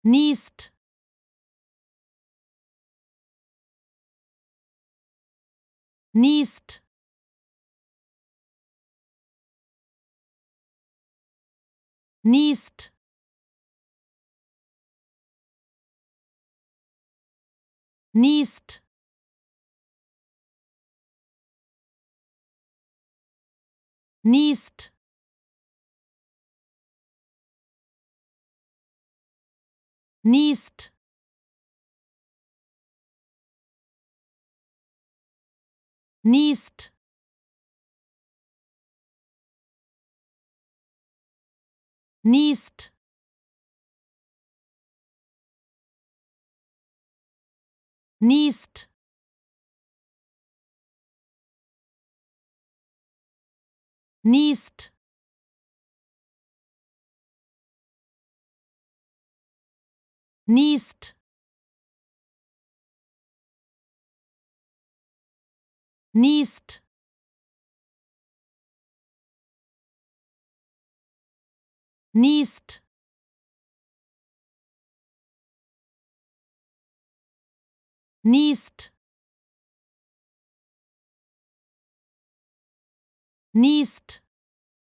niest, niest, niest, niest, niest, niest, niest, niest, niest, niest, niest, niest, niest, niest, niest.